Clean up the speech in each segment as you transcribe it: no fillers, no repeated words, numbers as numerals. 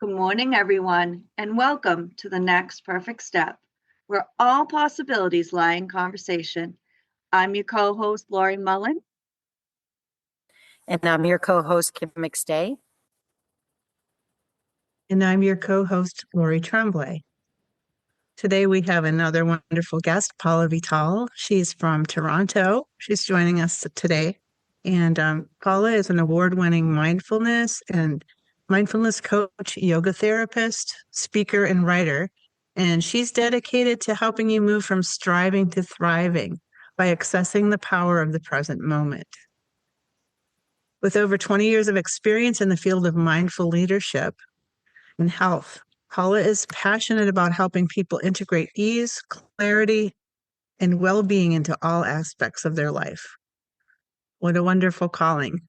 Good morning, everyone, and welcome to the Next Perfect Step, where all possibilities lie in conversation. I'm your co host, Lori Mullen. And I'm your co-host, Kim McStay. And I'm your co-host, Lori Tremblay. Today we have another wonderful guest, Paula Vital. She's from Toronto. She's joining us today. And Paula is an award-winning mindfulness coach, yoga therapist, speaker, and writer. And she's dedicated to helping you move from striving to thriving by accessing the power of the present moment. With over 20 years of experience in the field of mindful leadership and health, Paula is passionate about helping people integrate ease, clarity, and well-being into all aspects of their life. What a wonderful calling.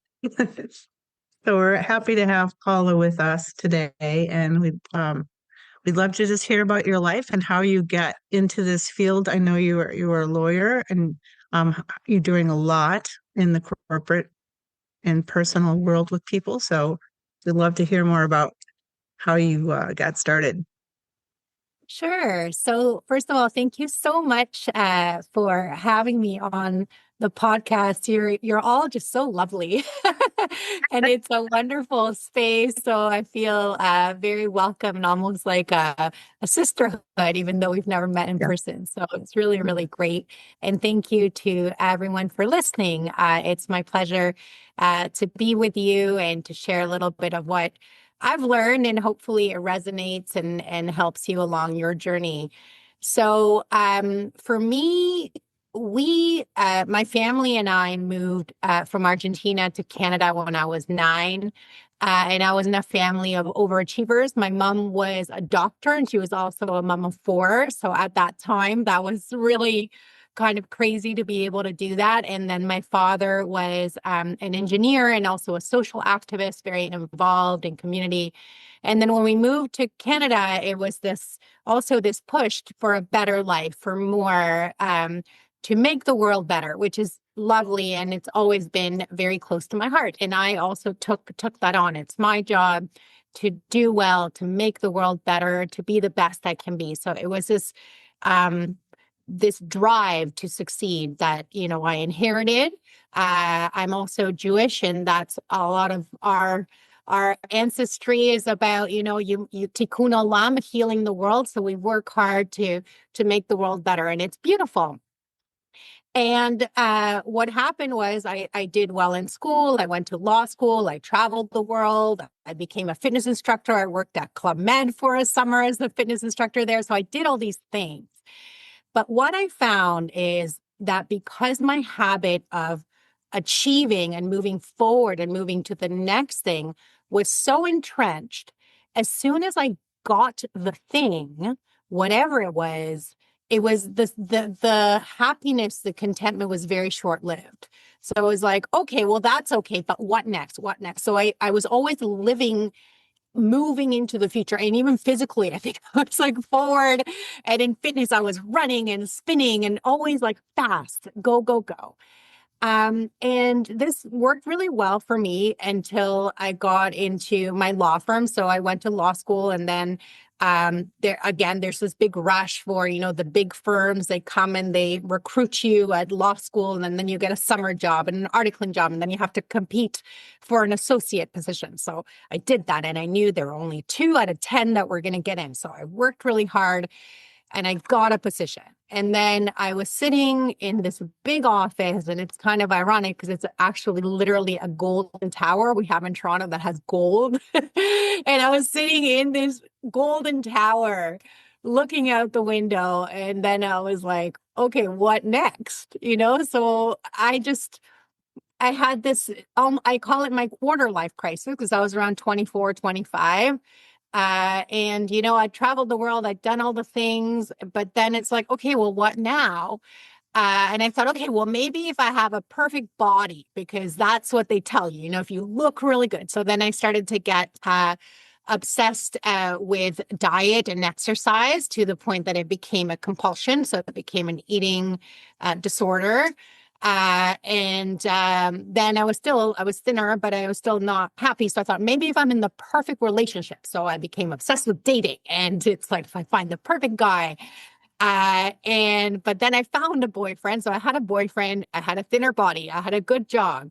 So we're happy to have Paula with us today, and we'd love to just hear about your life and how you get into this field. I know you are a lawyer, and you're doing a lot in the corporate and personal world with people. So we'd love to hear more about how you got started. Sure. So first of all, thank you so much for having me on the podcast. You're all just so lovely, and it's a wonderful space. So I feel very welcome and almost like a sisterhood, even though we've never met in person. So it's really, really great. And thank you to everyone for listening. It's my pleasure to be with you and to share a little bit of what I've learned, and hopefully it resonates and helps you along your journey. So for me, my family and I moved from Argentina to Canada when I was 9. And I was in a family of overachievers. My mom was a doctor and she was also a mom of 4. So at that time, that was really kind of crazy to be able to do that. And then my father was an engineer and also a social activist, very involved in community. And then when we moved to Canada, it was this push for a better life, for more, to make the world better, which is lovely. And it's always been very close to my heart. And I also took that on. It's my job to do well, to make the world better, to be the best I can be. So it was this drive to succeed that, I inherited. I'm also Jewish, and that's a lot of our ancestry is about, you tikkun olam, healing the world. So we work hard to make the world better, and it's beautiful. And what happened was I did well in school. I went to law school. I traveled the world. I became a fitness instructor. I worked at Club Med for a summer as a fitness instructor there. So I did all these things. But what I found is that because my habit of achieving and moving forward and moving to the next thing was so entrenched, as soon as I got the thing, whatever it was the happiness, the contentment was very short-lived. So it was like, okay, well, that's okay, but what next? What next? So I was always moving into the future. And even physically, I think I was like forward, and in fitness, I was running and spinning and always like fast, go, go, go. And this worked really well for me until I got into my law firm. So I went to law school, and then there's this big rush for, the big firms. They come and they recruit you at law school, and then you get a summer job and an articling job, and then you have to compete for an associate position. So I did that, and I knew there were only 2 out of 10 that were going to get in. So I worked really hard, and I got a position. And then I was sitting in this big office, and it's kind of ironic because it's actually literally a golden tower we have in Toronto that has gold. And I was sitting in this golden tower looking out the window, and then I was like, okay, what next? So I had this, I call it my quarter life crisis, because I was around 24, 25. And, I traveled the world, I'd done all the things, but then it's like, okay, well, what now? And I thought, okay, well, maybe if I have a perfect body, because that's what they tell you, if you look really good. So then I started to get obsessed with diet and exercise to the point that it became a compulsion. So it became an eating disorder. Then I was thinner, but I was still not happy. So I thought maybe if I'm in the perfect relationship. So I became obsessed with dating. And it's like, if I find the perfect guy, but then I found a boyfriend. So I had a boyfriend, I had a thinner body, I had a good job.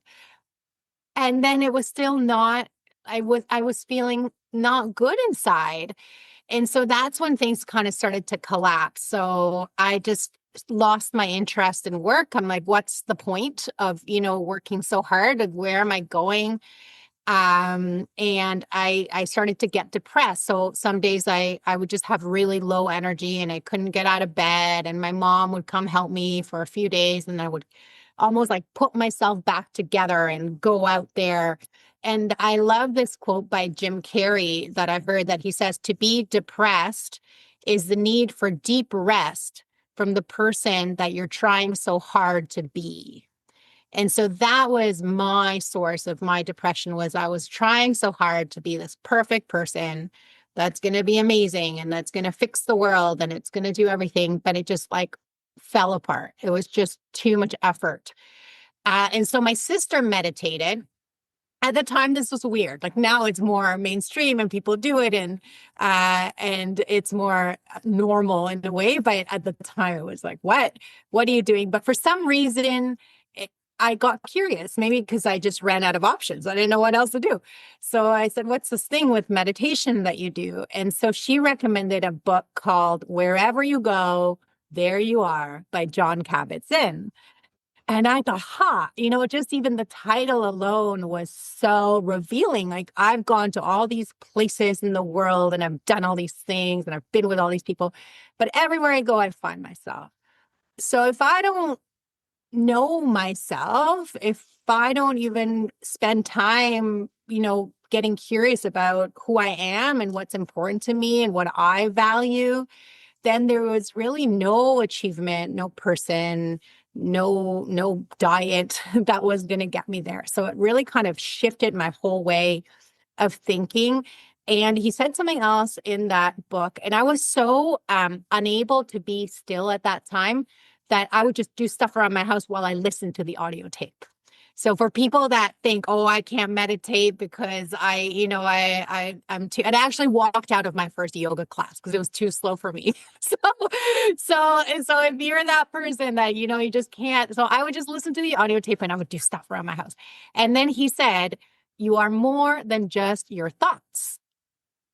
And then it was still not, I was feeling not good inside. And so that's when things kind of started to collapse. So I just lost my interest in work. I'm like, what's the point of, working so hard? Where am I going? And I started to get depressed. So some days I would just have really low energy and I couldn't get out of bed. And my mom would come help me for a few days and I would almost like put myself back together and go out there. And I love this quote by Jim Carrey that I've heard, that he says, to be depressed is the need for deep rest from the person that you're trying so hard to be. And so that was my source of my depression, was I was trying so hard to be this perfect person that's going to be amazing and that's going to fix the world and it's going to do everything, but it just like fell apart. It was just too much effort. And so my sister meditated. At the time, this was weird. Like now it's more mainstream and people do it and it's more normal in a way. But at the time it was like, what are you doing? But for some reason, I got curious, maybe because I just ran out of options. I didn't know what else to do. So I said, what's this thing with meditation that you do? And so she recommended a book called Wherever You Go, There You Are by Jon Kabat-Zinn. And I thought, just even the title alone was so revealing. Like I've gone to all these places in the world and I've done all these things and I've been with all these people, but everywhere I go, I find myself. So if I don't know myself, if I don't even spend time, getting curious about who I am and what's important to me and what I value, then there was really no achievement, no person, no diet that was going to get me there. So it really kind of shifted my whole way of thinking. And he said something else in that book, and I was so unable to be still at that time that I would just do stuff around my house while I listened to the audio tape. So for people that think, oh, I can't meditate because I'm too, and I actually walked out of my first yoga class because it was too slow for me. So if you're that person that, you just can't, so I would just listen to the audio tape and I would do stuff around my house. And then he said, you are more than just your thoughts.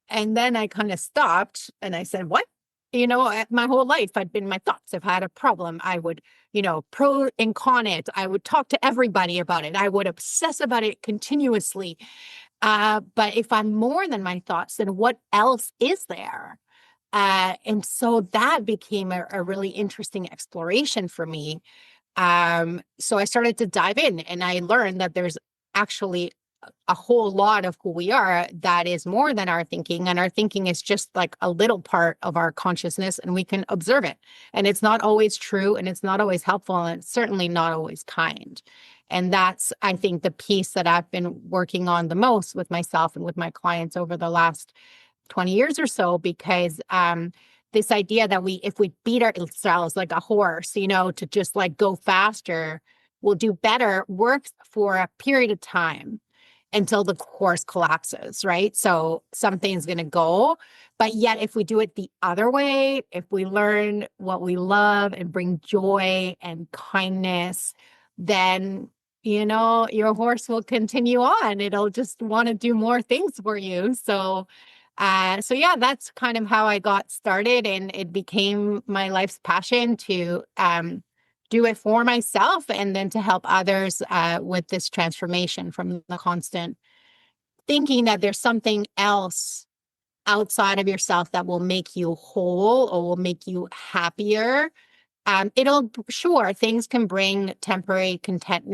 And then I kind of stopped and I said, what? My whole life I'd been my thoughts. If I had a problem, I would, pro and con it. I would talk to everybody about it. I would obsess about it continuously. But if I'm more than my thoughts, then what else is there? And so that became a really interesting exploration for me. So I started to dive in and I learned that there's actually a whole lot of who we are that is more than our thinking. And our thinking is just like a little part of our consciousness and we can observe it. And it's not always true and it's not always helpful and it's certainly not always kind. And that's, I think, the piece that I've been working on the most with myself and with my clients over the last 20 years or so, because this idea that if we beat ourselves like a horse, to just like go faster, we'll do better, works for a period of time until the horse collapses, right? So something's going to go. But yet if we do it the other way, if we learn what we love and bring joy and kindness, then, your horse will continue on. It'll just want to do more things for you. So yeah, that's kind of how I got started. And it became my life's passion to do it for myself and then to help others with this transformation from the constant thinking that there's something else outside of yourself that will make you whole or will make you happier. Sure, things can bring temporary content,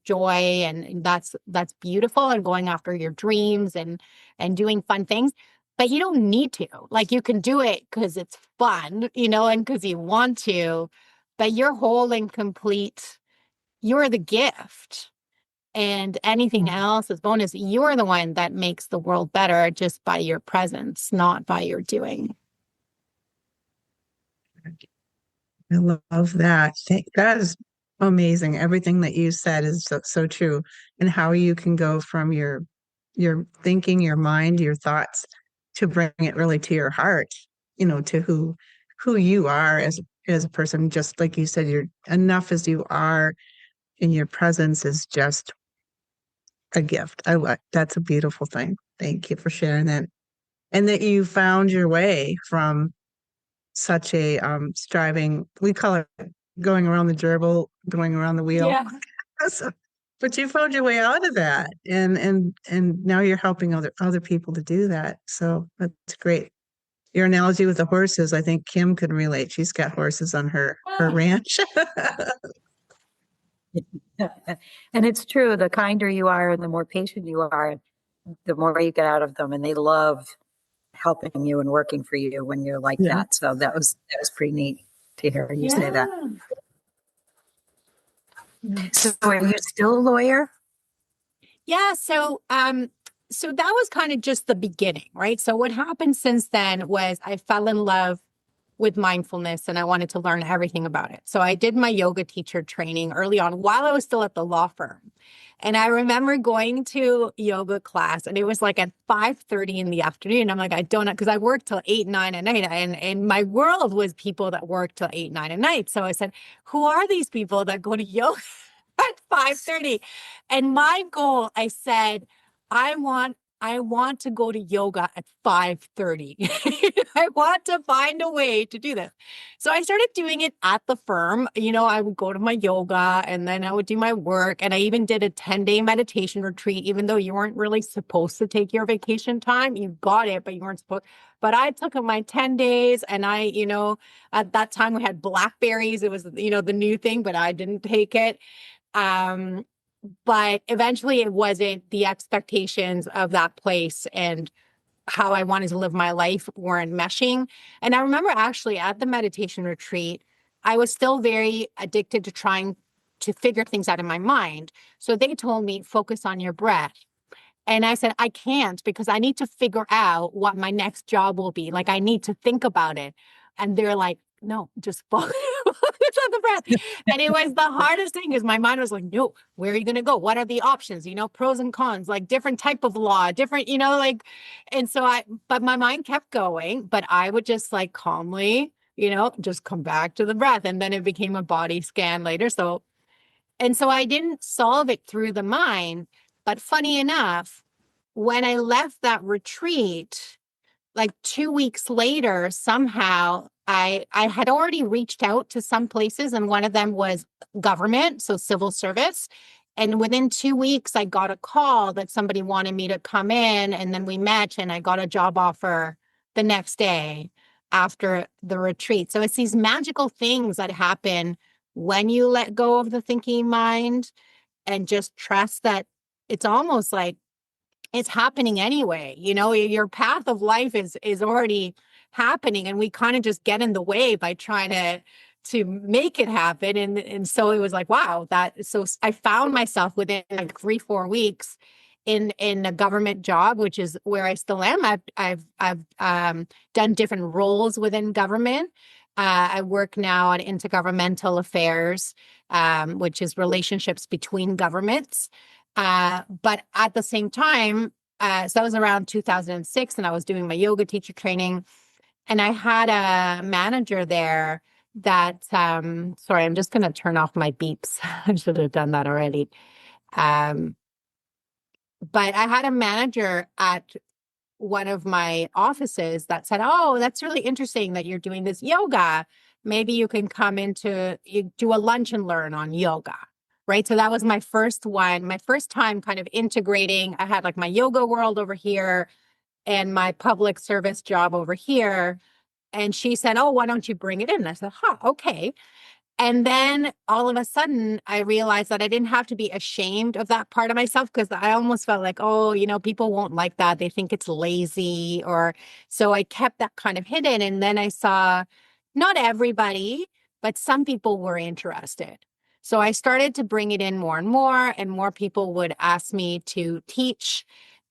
joy, and that's beautiful, and going after your dreams and doing fun things. But you don't need to. Like, you can do it because it's fun, and because you want to. But you're whole and complete. You're the gift. And anything else is bonus. You're the one that makes the world better just by your presence, not by your doing. I love that. That is Amazing. Everything that you said is so true. And how you can go from your thinking, your mind, your thoughts to bring it really to your heart, to who you are as a person. Just like you said, you're enough as you are, and your presence is just a gift. That's a beautiful thing. Thank you for sharing that. And that you found your way from such a striving, we call it going around the gerbil, going around the wheel. Yeah. So, but you found your way out of that, and now you're helping other people to do that. So that's great. Your analogy with the horses, I think Kim could relate. She's got horses on her ranch. And it's true. The kinder you are and the more patient you are, the more you get out of them. And they love helping you and working for you when you're like Yeah. that. So that was pretty neat to hear you say that. So are you still a lawyer? Yeah. So that was kind of just the beginning, right? So what happened since then was I fell in love with mindfulness and I wanted to learn everything about it. So I did my yoga teacher training early on while I was still at the law firm. And I remember going to yoga class and it was like at 5:30 in the afternoon. I'm like, I don't know, because I worked till 8, 9 at night. And my world was people that worked till 8, 9 at night. So I said, who are these people that go to yoga at 5:30? And my goal, I said, I want to go to yoga at 5:30. I want to find a way to do this. So I started doing it at the firm. I would go to my yoga and then I would do my work. And I even did a 10-day meditation retreat, even though you weren't really supposed to take your vacation time. You got it, but you weren't supposed. But I took my 10 days and at that time we had Blackberries. It was, the new thing, but I didn't take it. But eventually it wasn't the expectations of that place and how I wanted to live my life weren't meshing. And I remember actually at the meditation retreat, I was still very addicted to trying to figure things out in my mind. So they told me, focus on your breath. And I said, I can't because I need to figure out what my next job will be. Like I need to think about it. And they're like, no, just focus on the breath. And it was the hardest thing because my mind was like, no, where are you going to go? What are the options? Pros and cons, like different type of law, different, and so but my mind kept going, but I would just like calmly, just come back to the breath. And then it became a body scan later. So I didn't solve it through the mind. But funny enough, when I left that retreat, like 2 weeks later, somehow I had already reached out to some places and one of them was government, so civil service. And within 2 weeks, I got a call that somebody wanted me to come in and then we met and I got a job offer the next day after the retreat. So it's these magical things that happen when you let go of the thinking mind and just trust that it's almost like it's happening anyway. Your path of life is already happening and we kind of just get in the way by trying to make it happen. And so it was like, wow, so I found myself within like 3-4 weeks in a government job, which is where I still am. I've done different roles within government. I work now on intergovernmental affairs, which is relationships between governments. But at the same time, so that was around 2006 and I was doing my yoga teacher training and I had a manager there that, sorry, I'm just going to turn off my beeps. I should have done that already. But I had a manager at one of my offices that said, oh, that's really interesting that you're doing this yoga. Maybe you can come you do a lunch and learn on yoga. Right. So that was my first time kind of integrating. I had like my yoga world over here and my public service job over here. And she said, oh, why don't you bring it in? And I said, okay. And then all of a sudden, I realized that I didn't have to be ashamed of that part of myself because I almost felt like, oh, people won't like that. They think it's lazy so I kept that kind of hidden. And then I saw not everybody, but some people were interested. So I started to bring it in more and more people would ask me to teach.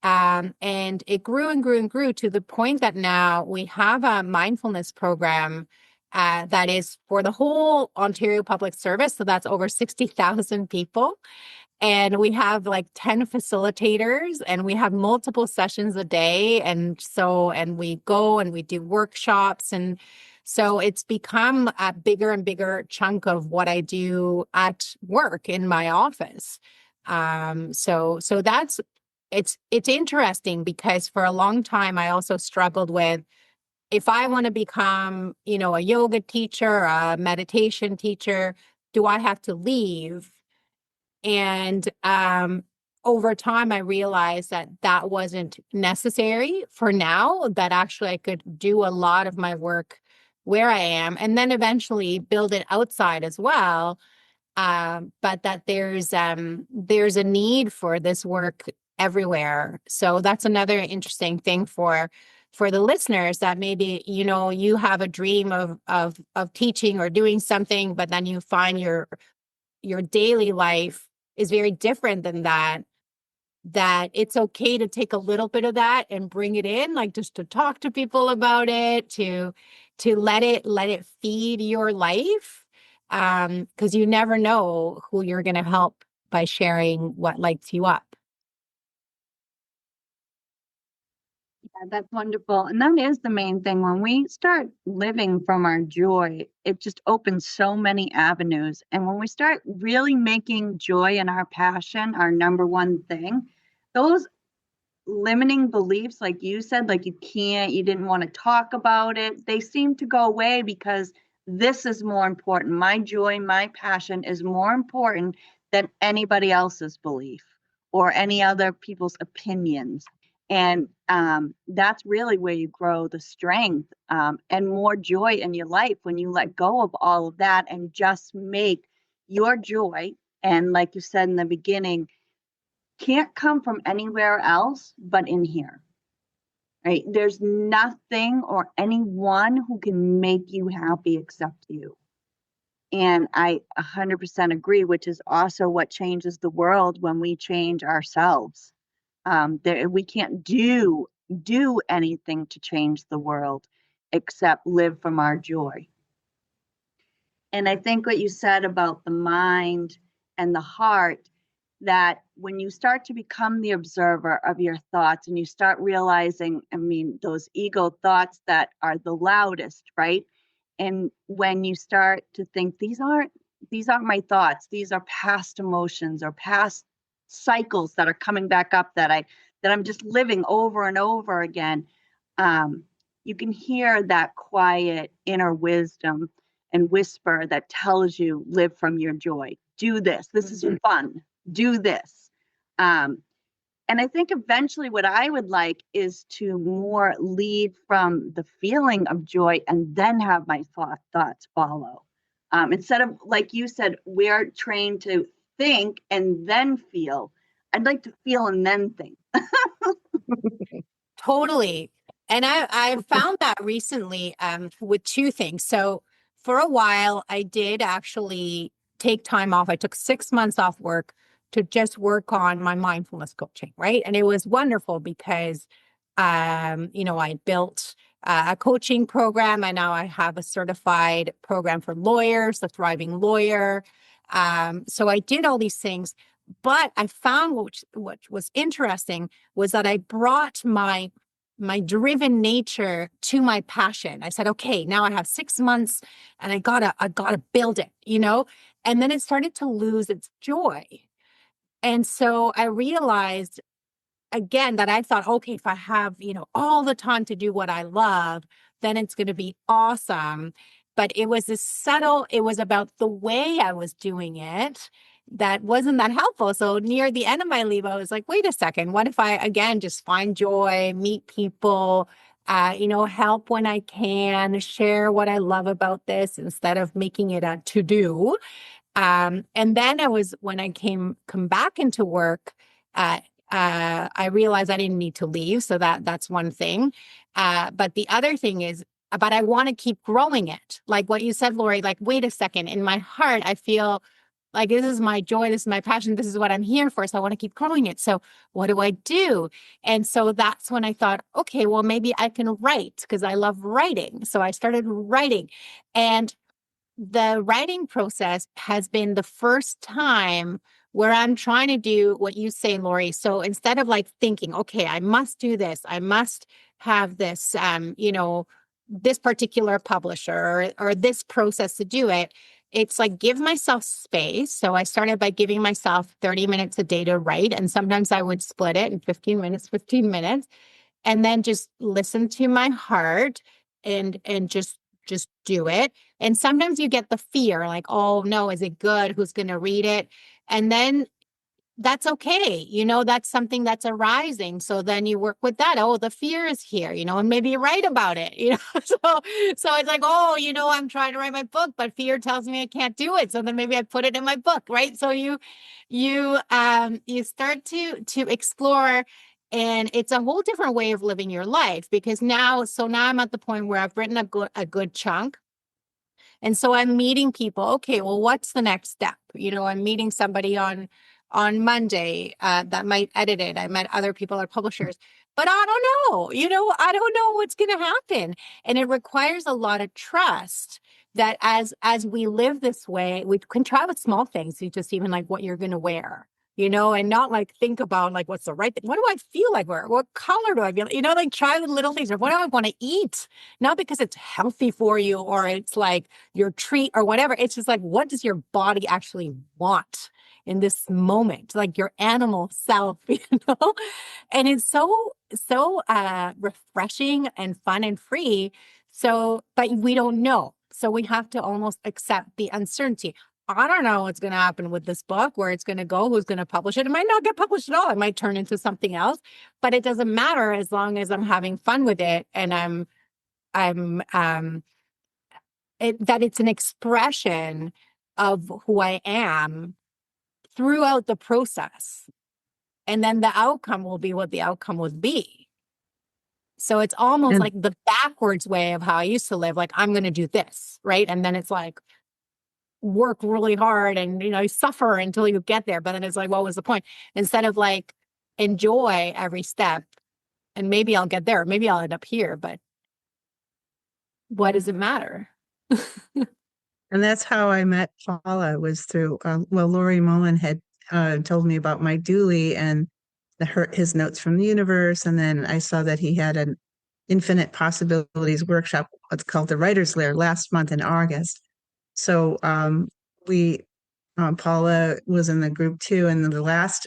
And it grew and grew and grew to the point that now we have a mindfulness program that is for the whole Ontario Public Service. So that's over 60,000 people. And we have like 10 facilitators, and we have multiple sessions a day. And we go and we do workshops. And so it's become a bigger and bigger chunk of what I do at work in my office. So that's, it's interesting, because for a long time, I also struggled with, if I want to become, a yoga teacher, a meditation teacher, do I have to leave? And over time, I realized that that wasn't necessary for now, that actually I could do a lot of my work where I am, and then eventually build it outside as well. But that there's a need for this work everywhere. So that's another interesting thing for the listeners, that maybe, you have a dream of teaching or doing something, but then you find your daily life is very different than that it's okay to take a little bit of that and bring it in, like just to talk to people about it, to let it feed your life. Because you never know who you're going to help by sharing what lights you up. Yeah, that's wonderful. And that is the main thing. When we start living from our joy, it just opens so many avenues. And when we start really making joy and our passion our number one thing, those limiting beliefs, like you said, like you didn't want to talk about it, they seem to go away, because this is more important. My joy, my passion is more important than anybody else's belief or any other people's opinions. And that's really where you grow the strength and more joy in your life, when you let go of all of that and just make your joy. And like you said in the beginning, can't come from anywhere else but in here, right? There's nothing or anyone who can make you happy except you. And I 100% agree, which is also what changes the world when we change ourselves. We can't do anything to change the world except live from our joy. And I think what you said about the mind and the heart, that when you start to become the observer of your thoughts and you start realizing, those ego thoughts that are the loudest, right? And when you start to think, these aren't my thoughts, these are past emotions or past cycles that are coming back up that I'm just living over and over again. You can hear that quiet inner wisdom and whisper that tells you, live from your joy. Do this. This is fun. Do this. And I think eventually what I would like is to more lead from the feeling of joy and then have my thoughts follow. Instead of, like you said, we're trained to think and then feel. I'd like to feel and then think. Totally. And I found that recently with two things. So for a while, I did actually take time off. I took 6 months off work to just work on my mindfulness coaching, right? And it was wonderful because, I built a coaching program, and now I have a certified program for lawyers, the Thriving Lawyer. So I did all these things, but I found what was interesting was that I brought my driven nature to my passion. I said, okay, now I have 6 months and I gotta build it, and then it started to lose its joy. And so I realized again that I thought, okay, if I have, all the time to do what I love, then it's going to be awesome. But it was it was about the way I was doing it that wasn't that helpful. So near the end of my leave, I was like, wait a second, what if I, again, just find joy, meet people, help when I can, share what I love about this instead of making it a to-do. And then when I come back into work, I realized I didn't need to leave. So that's one thing. But the other thing is, but I want to keep growing it. Like what you said, Lori, like, wait a second, in my heart, I feel Like, this is my joy. This is my passion. This is what I'm here for. So I want to keep growing it. So what do I do? And so that's when I thought, okay, well, maybe I can write because I love writing. So I started writing, and the writing process has been the first time where I'm trying to do what you say, Lori. So instead of like thinking, okay, I must do this, I must have this, this particular publisher or this process to do it, it's like give myself space. So I started by giving myself 30 minutes a day to write. And sometimes I would split it in 15 minutes, and then just listen to my heart and just do it. And sometimes you get the fear like, oh no, is it good? Who's going to read it? And then that's okay. That's something that's arising. So then you work with that. Oh, the fear is here, and maybe you write about it, so it's like, oh, I'm trying to write my book, but fear tells me I can't do it. So then maybe I put it in my book, right? So you start to explore, and it's a whole different way of living your life, because now I'm at the point where I've written a good chunk. And so I'm meeting people. Okay, well, what's the next step? I'm meeting somebody on Monday that might edit it. I met other people or publishers, but I don't know. I don't know what's going to happen, and it requires a lot of trust that as we live this way, we can try with small things. You just even like what you're going to wear. And not like think about like what's the right thing. What do I feel like wearing? What color do I feel? Like try the little things, or what do I want to eat? Not because it's healthy for you or it's like your treat or whatever. It's just like, what does your body actually want in this moment? Like your animal self, And it's so refreshing and fun and free. So, but we don't know. So we have to almost accept the uncertainty. I don't know what's going to happen with this book, where it's going to go, who's going to publish it. It might not get published at all. It might turn into something else, but it doesn't matter as long as I'm having fun with it. And that it's an expression of who I am throughout the process. And then the outcome will be what the outcome would be. So it's almost like the backwards way of how I used to live. Like, I'm going to do this, right? And then it's like, work really hard and suffer until you get there, but then it's like, what was the point? Instead of like enjoy every step, and maybe I'll get there, maybe I'll end up here, but what does it matter? And that's how I met Paula, was through Lori Mullen had told me about my Dooley and his notes from the universe, and then I saw that he had an infinite possibilities workshop, what's called the Writer's Lair, last month in August. So Paula was in the group too, and the last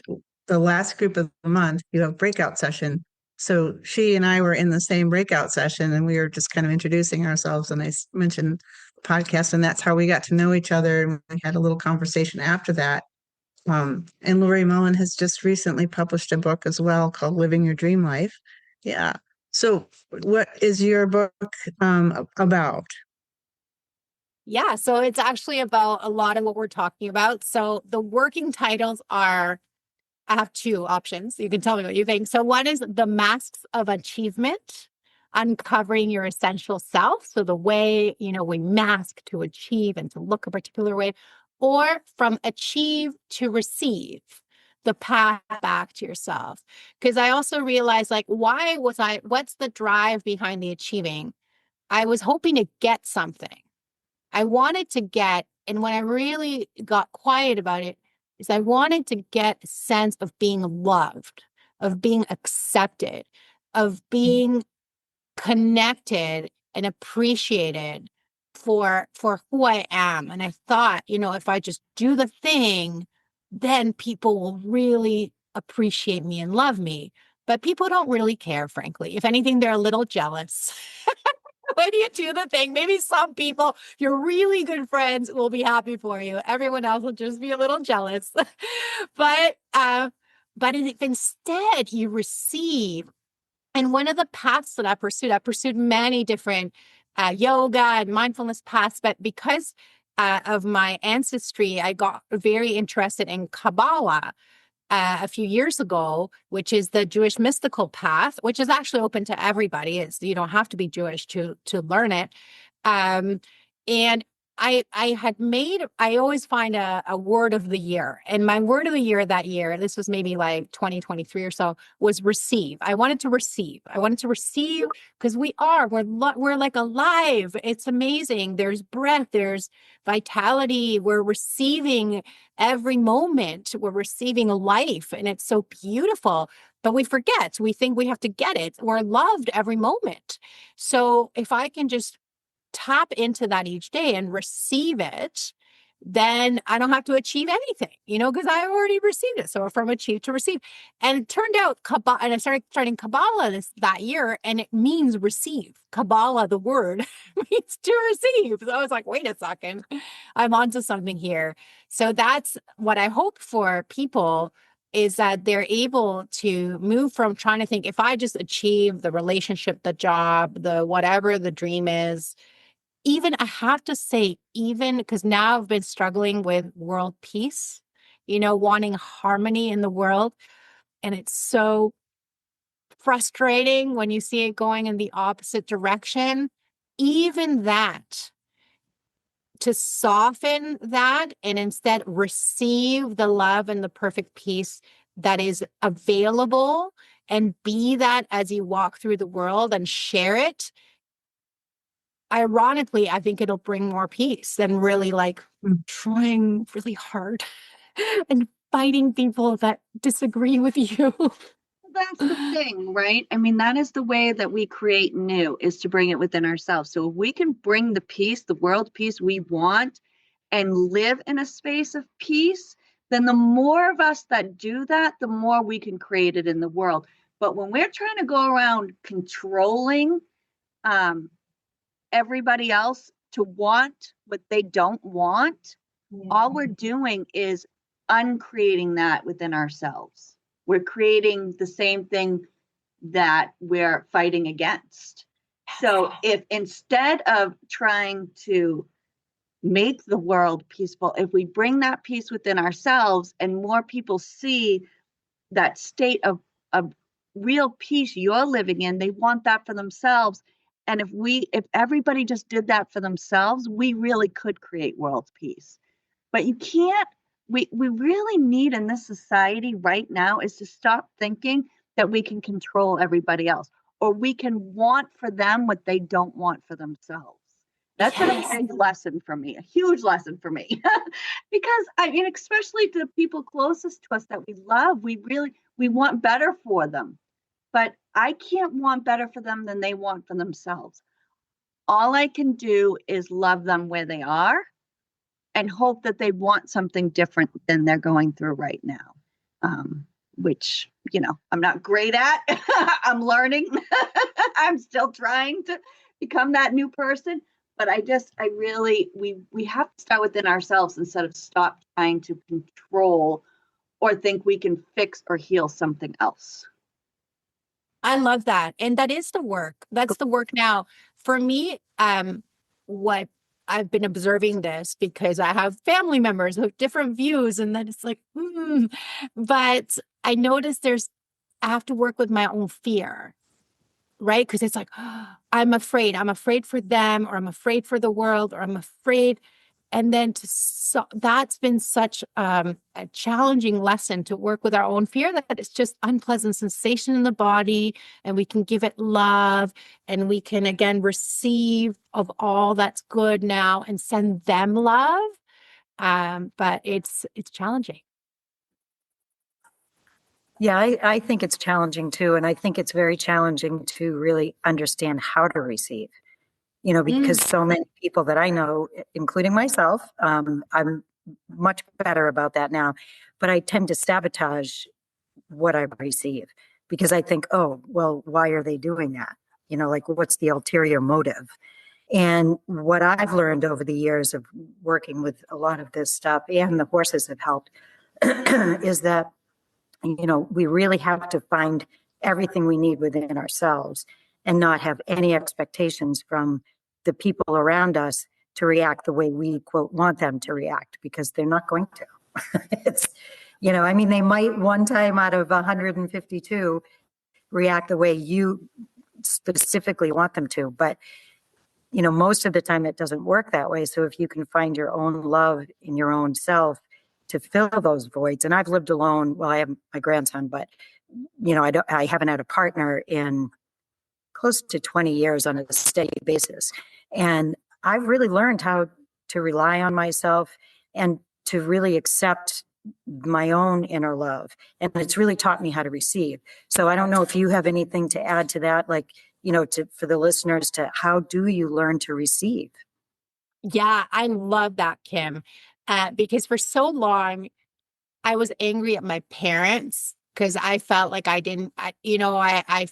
group of the month, breakout session. So she and I were in the same breakout session, and we were just kind of introducing ourselves. And I mentioned the podcast, and that's how we got to know each other. And we had a little conversation after that. And Lori Mullen has just recently published a book as well called Living Your Dream Life. Yeah. So what is your book about? Yeah, so it's actually about a lot of what we're talking about. So the working titles are, I have two options. You can tell me what you think. So one is The Masks of Achievement, uncovering your essential self. So the way, we mask to achieve and to look a particular way, or From Achieve to Receive, the path back to yourself. Because I also realized, like, what's the drive behind the achieving? I was hoping to get something. I wanted to get, and when I really got quiet about it, is I wanted to get a sense of being loved, of being accepted, of being connected and appreciated for who I am. And I thought, if I just do the thing, then people will really appreciate me and love me. But people don't really care, frankly. If anything, they're a little jealous. When you do the thing, maybe some people, your really good friends, will be happy for you. Everyone else will just be a little jealous. But if instead you receive, and one of the paths that I pursued many different yoga and mindfulness paths, but because of my ancestry, I got very interested in Kabbalah a few years ago, which is the Jewish mystical path, which is actually open to everybody. You don't have to be Jewish to learn it. And I always find a word of the year. And my word of the year that year, this was maybe like 2023 or so, was receive. I wanted to receive. I wanted to receive because we're like alive. It's amazing. There's breath, there's vitality. We're receiving every moment. We're receiving life, and it's so beautiful. But we forget. We think we have to get it. We're loved every moment. So if I can just tap into that each day and receive it, then I don't have to achieve anything, because I already received it. So from achieve to receive. And it turned out Kabbalah, and I started studying Kabbalah that year, and it means receive. Kabbalah, the word, means to receive. So I was like, wait a second, I'm onto something here. So that's what I hope for people, is that they're able to move from trying to think, if I just achieve the relationship, the job, the whatever the dream is. Even I have to say, even because now I've been struggling with world peace, wanting harmony in the world. And it's so frustrating when you see it going in the opposite direction. Even that, to soften that and instead receive the love and the perfect peace that is available, and be that as you walk through the world and share it. Ironically, I think it'll bring more peace than really trying really hard and fighting people that disagree with you. That's the thing, right? I mean, that is the way that we create new, is to bring it within ourselves. So if we can bring the peace, the world peace we want, and live in a space of peace, then the more of us that do that, the more we can create it in the world. But when we're trying to go around controlling everybody else to want what they don't want, all we're doing is uncreating that within ourselves. We're creating the same thing that we're fighting against. So if instead of trying to make the world peaceful, if we bring that peace within ourselves and more people see that state of real peace you're living in, they want that for themselves. And if everybody just did that for themselves, we really could create world peace. But you can't, we really need in this society right now is to stop thinking that we can control everybody else, or we can want for them what they don't want for themselves. That's been a big lesson for me, a huge lesson for me. Because I mean, especially to the people closest to us that we love, we want better for them. But I can't want better for them than they want for themselves. All I can do is love them where they are and hope that they want something different than they're going through right now, which, I'm not great at. I'm learning. I'm still trying to become that new person. But we have to start within ourselves instead of stop trying to control or think we can fix or heal something else. I love that. And that is the work. That's the work now. For me, what I've been observing this because I have family members with different views, and then it's like, but I noticed I have to work with my own fear, right? Because it's like, I'm afraid for them, or I'm afraid for the world, or I'm afraid. And then that's been such a challenging lesson to work with our own fear, that it's just unpleasant sensation in the body, and we can give it love, and we can again receive of all that's good now and send them love. But it's challenging. Yeah, I think it's challenging too. And I think it's very challenging to really understand how to receive. Because so many people that I know, including myself, I'm much better about that now, but I tend to sabotage what I receive because I think, oh, well, why are they doing that? What's the ulterior motive? And what I've learned over the years of working with a lot of this stuff, and the horses have helped, is that, we really have to find everything we need within ourselves and not have any expectations from the people around us to react the way we, quote, want them to react, because they're not going to. It's, they might one time out of 152 react the way you specifically want them to, but most of the time it doesn't work that way. So if you can find your own love in your own self to fill those voids, and I've lived alone. Well, I have my grandson, but I haven't had a partner in close to 20 years on a steady basis. And I've really learned how to rely on myself and to really accept my own inner love. And it's really taught me how to receive. So I don't know if you have anything to add to that, like, for the listeners, to how do you learn to receive? Yeah, I love that, Kim, because for so long, I was angry at my parents because I felt like I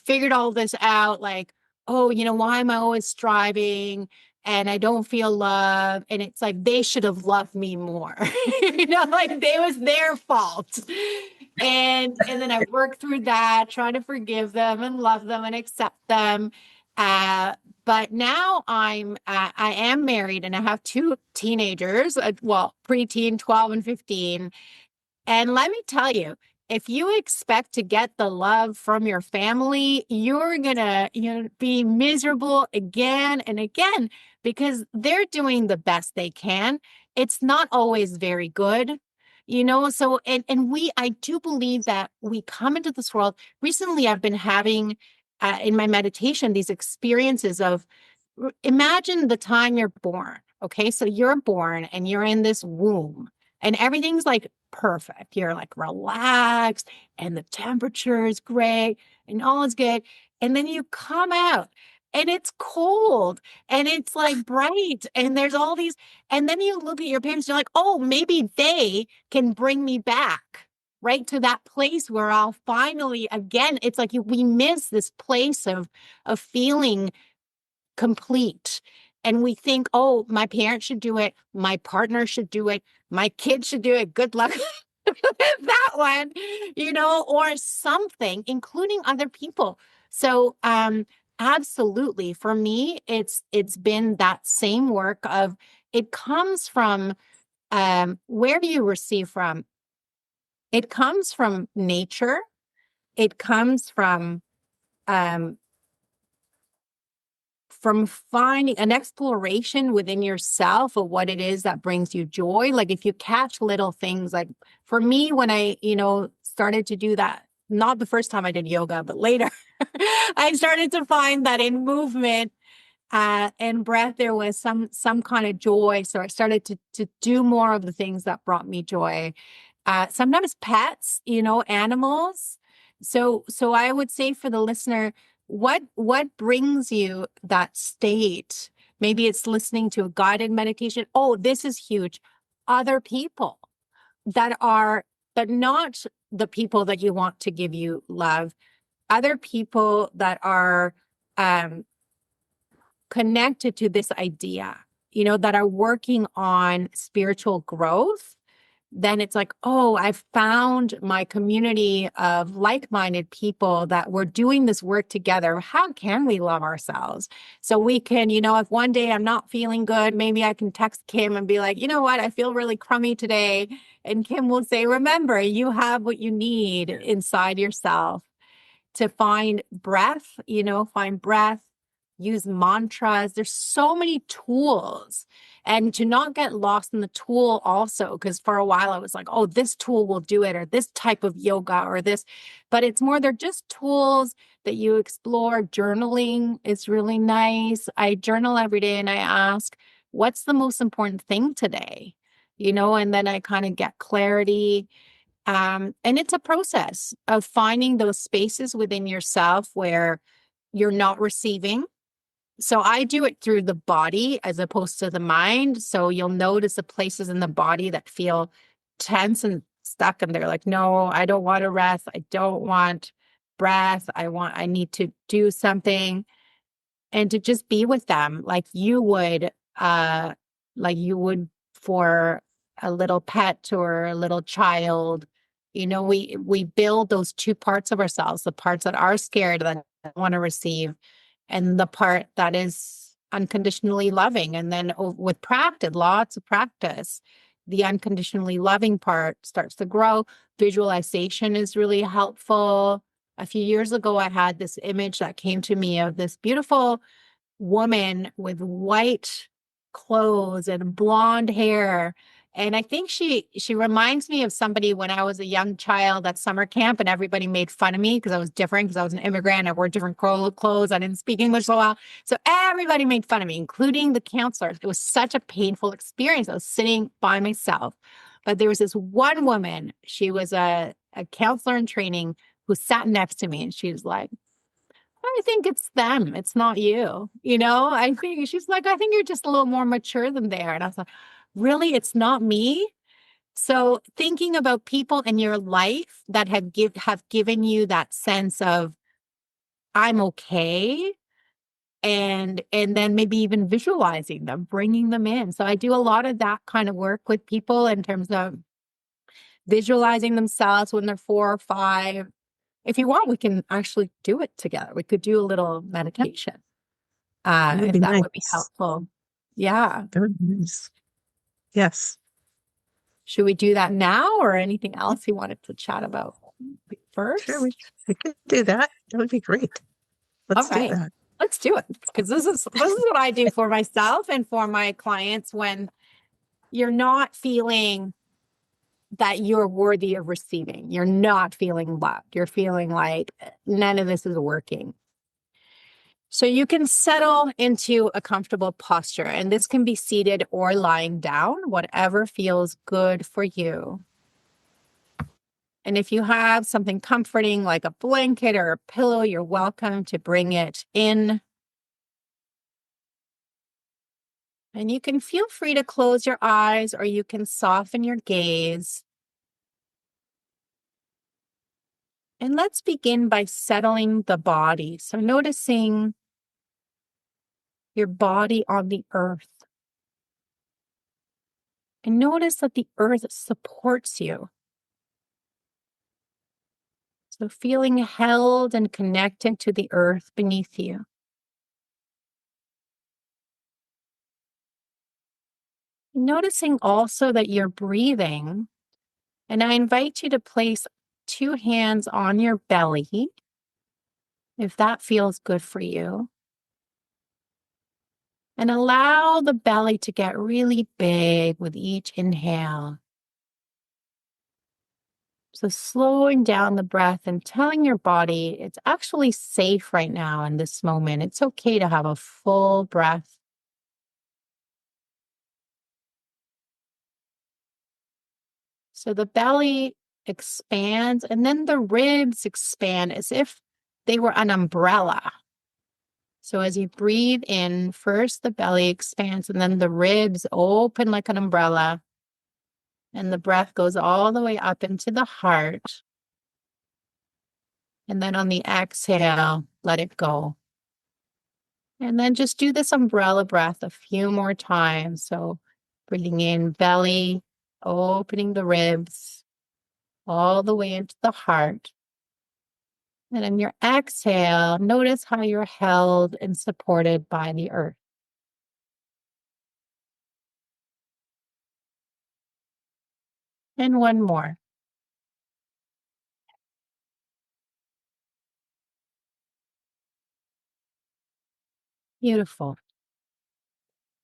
figured all this out, like, oh, why am I always striving and I don't feel love? And it's like, they should have loved me more, like it was their fault. And then I worked through that, trying to forgive them and love them and accept them. But now I am married and I have two teenagers, preteen, 12 and 15. And let me tell you, if you expect to get the love from your family, you're going to, be miserable again and again because they're doing the best they can. It's not always very good. So, I do believe that we come into this world. Recently, I've been having in my meditation, these experiences of imagine the time you're born. Okay. So you're born and you're in this womb and everything's like perfect. You're like relaxed and the temperature is great and all is good. And then you come out and it's cold and it's like bright and there's all these, and then you look at your parents, you're like, oh, maybe they can bring me back right to that place where I'll finally, again, it's like we miss this place of feeling complete. And we think, oh, my parents should do it. My partner should do it. My kids should do it. Good luck with that one, or something, including other people. So, absolutely. For me, it's been that same work of, it comes from, where do you receive from? It comes from nature. It comes from finding an exploration within yourself of what it is that brings you joy. Like if you catch little things, like for me, when I, started to do that, not the first time I did yoga, but later, I started to find that in movement and breath, there was some kind of joy. So I started to do more of the things that brought me joy. Sometimes pets, animals. So I would say for the listener, what brings you that state? Maybe it's listening to a guided meditation. Oh, this is huge. Other people but not the people that you want to give you love. Other people that are connected to this idea, that are working on spiritual growth. Then it's like, oh, I've found my community of like-minded people that we're doing this work together. How can we love ourselves? So we can, if one day I'm not feeling good, maybe I can text Kim and be like, you know what, I feel really crummy today. And Kim will say, remember, you have what you need inside yourself to find breath, use mantras. There's so many tools, and to not get lost in the tool also, because for a while I was like, oh, this tool will do it, or this type of yoga or this, but it's more, they're just tools that you explore. Journaling is really nice. I journal every day and I ask, what's the most important thing today? And then I kind of get clarity. And it's a process of finding those spaces within yourself where you're not receiving. So I do it through the body as opposed to the mind. So you'll notice the places in the body that feel tense and stuck. And they're like, no, I don't want to rest. I don't want breath. I need to do something. And to just be with them like you would for a little pet or a little child. We build those two parts of ourselves, the parts that are scared, that want to receive, and the part that is unconditionally loving. And then with practice, lots of practice, the unconditionally loving part starts to grow. Visualization is really helpful. A few years ago, I had this image that came to me of this beautiful woman with white clothes and blonde hair. And I think she reminds me of somebody when I was a young child at summer camp, and everybody made fun of me because I was different, because I was an immigrant. I wore different clothes. I didn't speak English so well. So everybody made fun of me, including the counselors. It was such a painful experience. I was sitting by myself. But there was this one woman, she was a counselor in training, who sat next to me, and she was like, I think it's them. It's not you. I think she's like, I think you're just a little more mature than they are. And I was like, really? It's not me? So thinking about people in your life that have given you that sense of I'm okay. And then maybe even visualizing them, bringing them in. So I do a lot of that kind of work with people in terms of visualizing themselves when they're 4 or 5. If you want, we can actually do it together. We could do a little meditation, if that would be helpful. Yeah. That would be nice. Yes. Should we do that now, or anything else you wanted to chat about first? Sure, we could do that. That would be great. Let's do that. Let's do it, because this is what I do for myself and for my clients when you're not feeling that you're worthy of receiving. You're not feeling loved. You're feeling like none of this is working. So you can settle into a comfortable posture, and this can be seated or lying down, whatever feels good for you. And if you have something comforting like a blanket or a pillow, you're welcome to bring it in. And you can feel free to close your eyes, or you can soften your gaze. And let's begin by settling the body. So noticing your body on the earth. And notice that the earth supports you. So feeling held and connected to the earth beneath you. Noticing also that you're breathing. And I invite you to place 2 hands on your belly, if that feels good for you. And allow the belly to get really big with each inhale. So slowing down the breath and telling your body it's actually safe right now in this moment. It's okay to have a full breath. So the belly expands, and then the ribs expand as if they were an umbrella. So as you breathe in, first the belly expands, and then the ribs open like an umbrella. And the breath goes all the way up into the heart. And then on the exhale, let it go. And then just do this umbrella breath a few more times. So breathing in, belly, opening the ribs all the way into the heart. And on your exhale, notice how you're held and supported by the earth. And one more. Beautiful.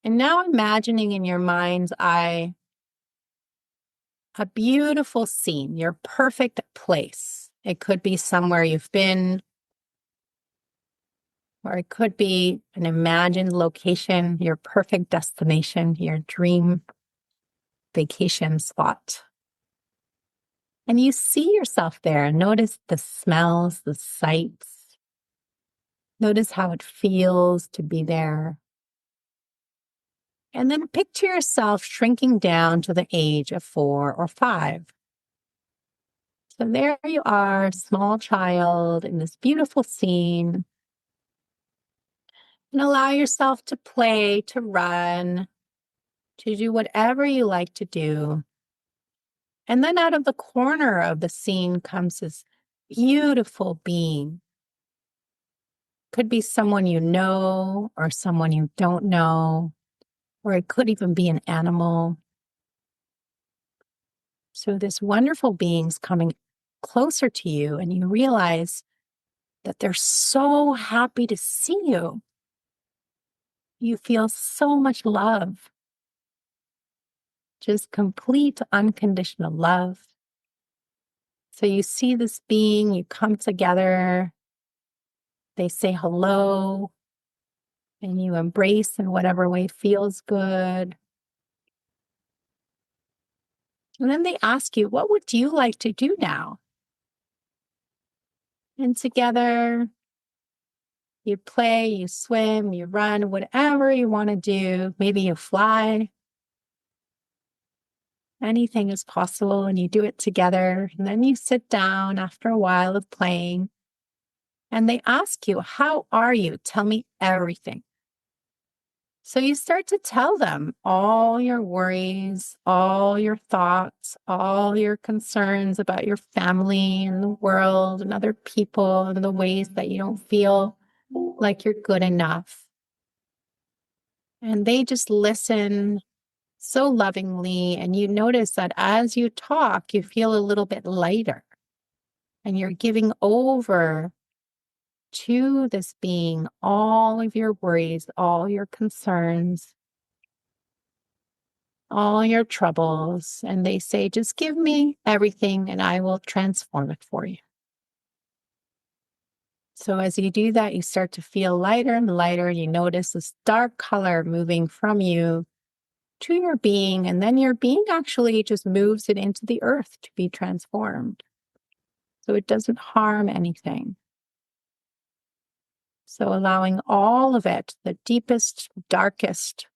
And now imagining in your mind's eye a beautiful scene, your perfect place. It could be somewhere you've been, or it could be an imagined location, your perfect destination, your dream vacation spot. And you see yourself there. Notice the smells, the sights. Notice how it feels to be there. And then picture yourself shrinking down to the age of 4 or 5. So there you are, small child in this beautiful scene. And allow yourself to play, to run, to do whatever you like to do. And then out of the corner of the scene comes this beautiful being. Could be someone you know or someone you don't know, or it could even be an animal. So this wonderful being's coming closer to you, and you realize that they're so happy to see you. you feel so much love. Just complete unconditional love. So you see this being, you come together, they say hello, and you embrace in whatever way feels good. And then they ask you, what would you like to do now? And together, you play, you swim, you run, whatever you want to do. Maybe you fly. Anything is possible, and you do it together. And then you sit down after a while of playing, and they ask you, how are you? Tell me everything. So you start to tell them all your worries, all your thoughts, all your concerns about your family and the world and other people and the ways that you don't feel like you're good enough. And they just listen so lovingly. And you notice that as you talk, you feel a little bit lighter and you're giving over to this being all of your worries, all your concerns, all your troubles. And they say, just give me everything and I will transform it for you. So as you do that, you start to feel lighter and lighter. You notice this dark color moving from you to your being, and then your being actually just moves it into the earth to be transformed. So it doesn't harm anything. So allowing all of it, the deepest, darkest,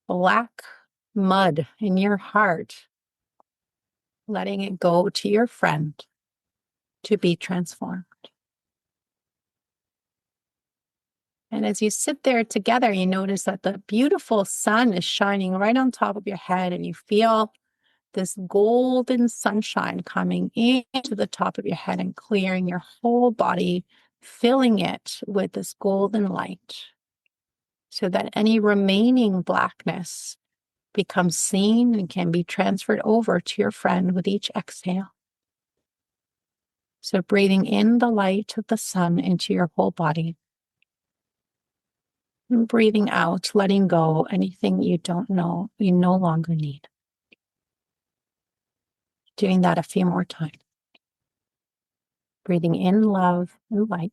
black mud in your heart, letting it go to your friend to be transformed. And as you sit there together, you notice that the beautiful sun is shining right on top of your head, and you feel this golden sunshine coming into the top of your head and clearing your whole body, filling it with this golden light so that any remaining blackness becomes seen and can be transferred over to your friend with each exhale. So breathing in the light of the sun into your whole body. And breathing out, letting go anything you don't know, you no longer need. Doing that a few more times. Breathing in love and light.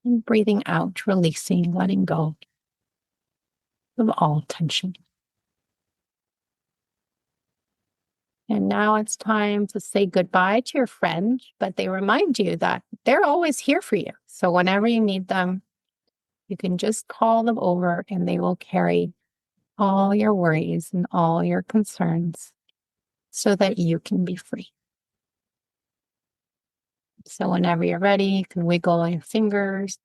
And breathing out, releasing, letting go of all tension. And now it's time to say goodbye to your friend, but they remind you that they're always here for you. So whenever you need them, you can just call them over and they will carry all your worries and all your concerns so that you can be free. So whenever you're ready, you can wiggle your fingers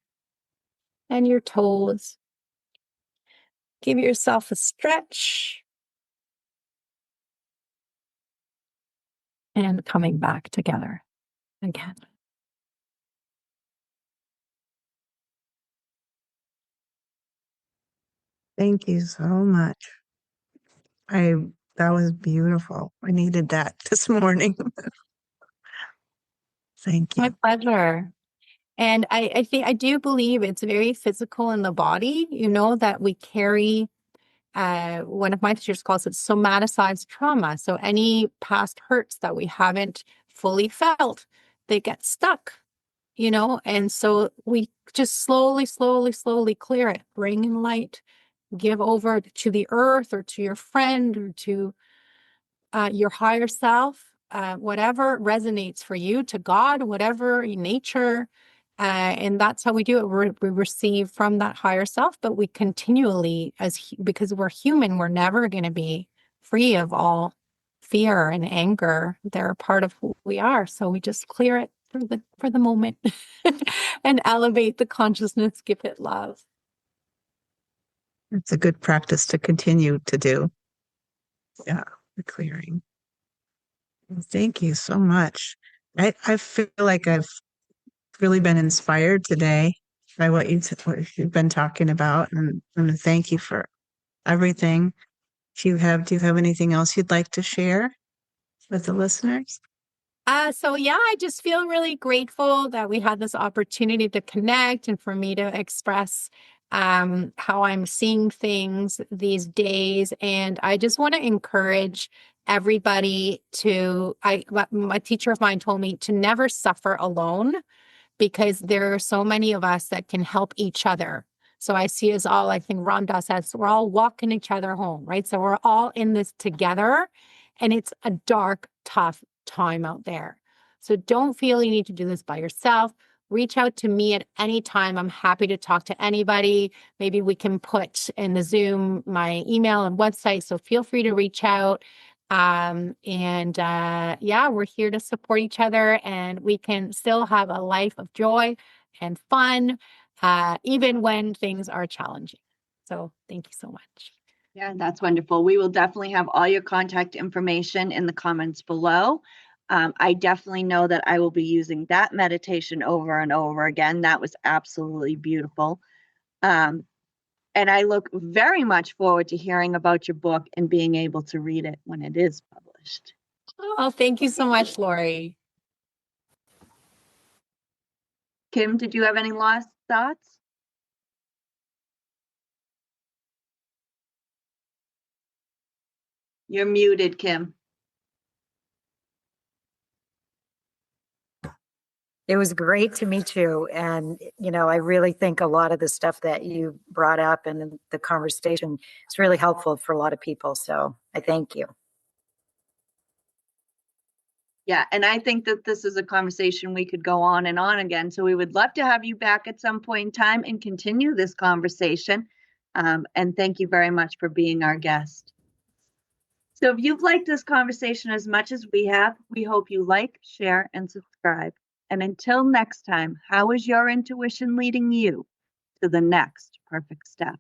and your toes. Give yourself a stretch. And coming back together again. Thank you so much. That was beautiful. I needed that this morning. Thank My you. pleasure. And I do believe it's very physical in the body, that we carry, one of my teachers calls it somaticized trauma. So any past hurts that we haven't fully felt, they get stuck, and so we just slowly clear it, bring in light, give over to the earth or to your friend or to your higher self, whatever resonates for you, to God, whatever nature. And that's how we do it. We receive from that higher self, but we continually, because we're human, we're never going to be free of all fear and anger. They're a part of who we are. So we just clear it for the moment and elevate the consciousness, give it love. It's a good practice to continue to do. Yeah, the clearing. Thank you so much. I feel like I've really been inspired today by what you've been talking about, and thank you for everything. Do you have anything else you'd like to share with the listeners? So yeah, I just feel really grateful that we had this opportunity to connect and for me to express how I'm seeing things these days. And I just want to encourage everybody to, my teacher of mine told me to never suffer alone, because there are so many of us that can help each other. So I see us all, I think Rhonda says, we're all walking each other home, right? So we're all in this together, and it's a dark, tough time out there. So don't feel you need to do this by yourself. Reach out to me at any time. I'm happy to talk to anybody. Maybe we can put in the Zoom my email and website. So feel free to reach out. Yeah, we're here to support each other, and we can still have a life of joy and fun, even when things are challenging. So thank you so much. Yeah, that's wonderful. We will definitely have all your contact information in the comments below. I definitely know that I will be using that meditation over and over again. That was absolutely beautiful. And I look very much forward to hearing about your book and being able to read it when it is published. Oh, thank you so much, Lori. Kim, did you have any last thoughts? You're muted, Kim. It was great to meet you. And, I really think a lot of the stuff that you brought up and the conversation is really helpful for a lot of people. So I thank you. Yeah, and I think that this is a conversation we could go on and on again. So we would love to have you back at some point in time and continue this conversation. And thank you very much for being our guest. So if you've liked this conversation as much as we have, we hope you like, share, and subscribe. And until next time, how is your intuition leading you to the next perfect step?